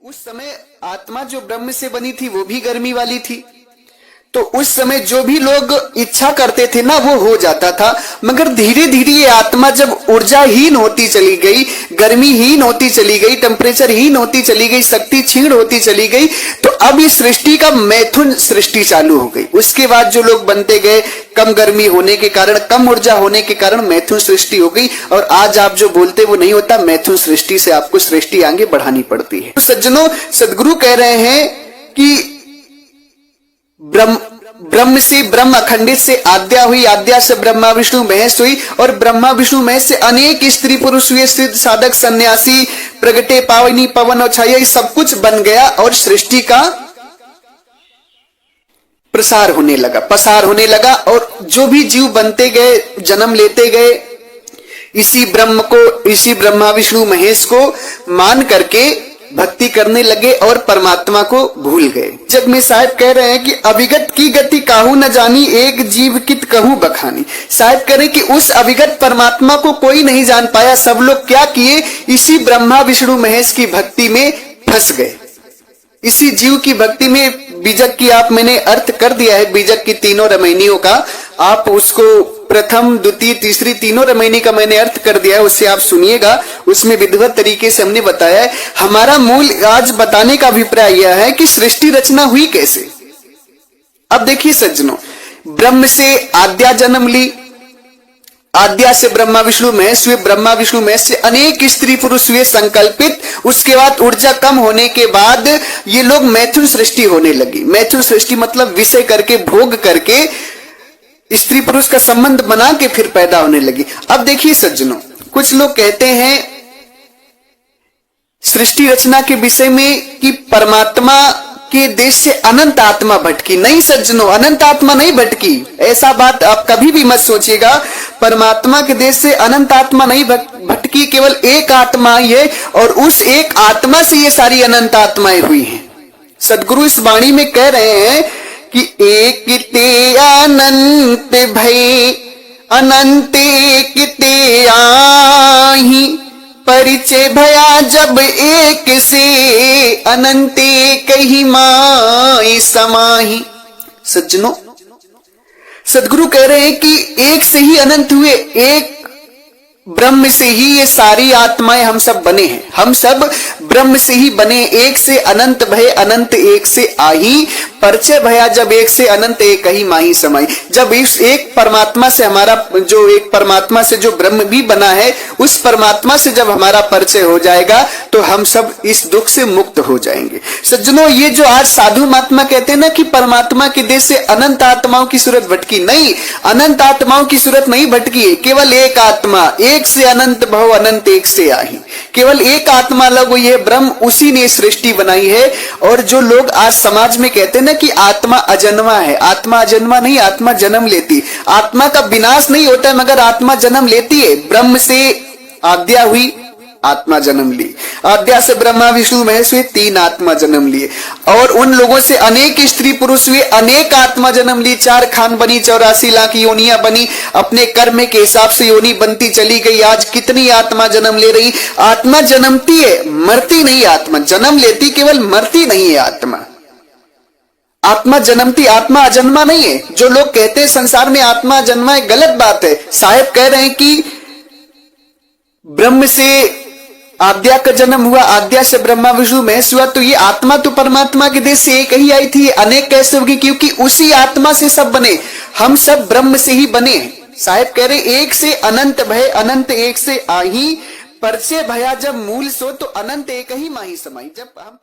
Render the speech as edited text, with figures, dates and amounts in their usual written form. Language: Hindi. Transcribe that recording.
उस समय आत्मा जो ब्रह्म से बनी थी वो भी गर्मी वाली थी, तो उस समय जो भी लोग इच्छा करते थे ना वो हो जाता था। मगर धीरे धीरे ये आत्मा जब ऊर्जाहीन होती चली गई, गर्मीहीन होती चली गई, टेम्परेचरहीन होती चली गई, शक्ति क्षीण होती चली गई, तो अब इस सृष्टि का मैथुन सृष्टि चालू हो गई। उसके बाद जो लोग बनते गए, कम गर्मी होने के कारण, कम ऊर्जा होने के कारण मैथुन सृष्टि हो गई। और आज आप जो बोलते वो नहीं होता, मैथुन सृष्टि से आपको सृष्टि आगे बढ़ानी पड़ती है। तो सज्जनों, सदगुरु कह रहे हैं कि ब्रह्म से ब्रह्म अखंडित से आद्या हुई, आद्या से ब्रह्मा विष्णु महेश हुई, और ब्रह्मा विष्णु महेश से अनेक स्त्री पुरुष हुए, सिद्ध साधक सन्यासी, प्रगटे पावनी पवन और छाया, सब कुछ बन गया और सृष्टि का प्रसार होने लगा, पसार होने लगा। और जो भी जीव बनते गए, जन्म लेते गए, इसी ब्रह्म को, इसी ब्रह्मा विष्णु महेश को मान करके भक्ति करने लगे और परमात्मा को भूल गए। जग में साहब कह रहे हैं कि अविगत की गति काहू न जानी, एक जीव कित कहूं बखानी। साहब कह रहे हैं कि उस अविगत परमात्मा को कोई नहीं जान पाया। सब लोग क्या किए, इसी ब्रह्मा विष्णु महेश की भक्ति में फंस गए, इसी जीव की भक्ति में। बीजक की आप मैंने अर्थ कर दिया है, बीजक की तीनों रमैनियों का, आप उसको प्रथम द्वितीय तीसरी तीनों रमैनी का मैंने अर्थ कर दिया है, उससे आप सुनिएगा। उसमें विधिवत तरीके से हमने बताया है। हमारा मूल आज बताने का अभिप्राय यह है कि सृष्टि रचना हुई कैसे। अब देखिए सज्जनों, ब्रह्म से आद्या जन्म ली, आद्या से ब्रह्मा विष्णु महेश हुए, ब्रह्मा विष्णु महेश से अनेक स्त्री पुरुष हुए संकल्पित। उसके बाद ऊर्जा कम होने के बाद ये लोग मैथुन सृष्टि होने लगी। मैथुन सृष्टि मतलब विषय करके, भोग करके, स्त्री पुरुष का संबंध बना के फिर पैदा होने लगी। अब देखिए सज्जनों, कुछ लोग कहते हैं सृष्टि रचना के विषय में कि परमात्मा के देश से अनंत आत्मा भटकी। नहीं सज्जनों, अनंत आत्मा नहीं भटकी, ऐसा बात आप कभी भी मत सोचिएगा। परमात्मा के देश से अनंत आत्मा नहीं भटकी, केवल एक आत्मा ही है, और उस एक आत्मा से ये सारी अनंत आत्माएं हुई हैं। सदगुरु इस वाणी में कह रहे हैं कि एक ते अनंत भय, अनंत एक ते आही, परिचय भया जब एक से, अनंत एक ही माई समाही। सज्जनों, सदगुरु कह रहे हैं कि एक से ही अनंत हुए, एक ब्रह्म से ही ये सारी आत्माएं हम सब बने हैं। हम सब ब्रह्म से ही बने, एक से अनंत भय, अनंत एक से आही, परिचय भया जब एक से, अनंत एक ही माही समाई। जब इस एक परमात्मा से हमारा, जो एक परमात्मा से जो ब्रह्म भी बना है, उस परमात्मा से जब हमारा परिचय हो जाएगा तो हम सब इस दुख से मुक्त हो जाएंगे। सज्जनों, ये जो आज साधु महात्मा कहते हैं ना कि परमात्मा के देश से अनंत आत्माओं की सूरत भटकी, नहीं, अनंत आत्माओं की सूरत नहीं भटकी है। केवल एक आत्मा, एक से अनंत भव, अनंत एक से आही, केवल एक आत्मा लग हुई है ब्रह्म, उसी ने सृष्टि बनाई है। और जो लोग आज समाज में कहते हैं ना कि आत्मा अजन्मा है, आत्मा अजन्मा नहीं, आत्मा जन्म लेती। आत्मा का विनाश नहीं होता है, मगर आत्मा जन्म लेती है। ब्रह्म से आद्या हुई, आत्मा जन्म ली, आद्या से ब्रह्मा विष्णु महेश हुए, तीन आत्मा जन्म लिए। और उन लोगों से अनेक स्त्री पुरुष हुए, अनेक आत्मा जन्म ली। 4 खान बनी, 84 लाख योनियां बनी, अपने कर्म के हिसाब से योनि बनती चली गई। आज कितनी आत्मा जन्म ले रही। आत्मा जन्मती है, मरती नहीं। आत्मा जन्म लेती, केवल मरती नहीं है। आत्मा आत्मा जन्मती, आत्मा अजन्मा नहीं है। जो लोग कहते हैं संसार में आत्मा जन्मा है, गलत बात है। साहेब कह रहे हैं कि ब्रह्म से आद्या का जन्म हुआ, आद्या से ब्रह्मा विष्णु महेश हुआ, तो ये आत्मा तो परमात्मा के देश से एक ही आई थी। अनेक कैसे होगी, क्योंकि उसी आत्मा से सब बने। हम सब ब्रह्म से ही बने हैं। साहेब कह रहे एक से अनंत भय, अनंत एक से आही, परिचय भया जब मूल सो, तो अनंत एक ही माही समाई। जब हम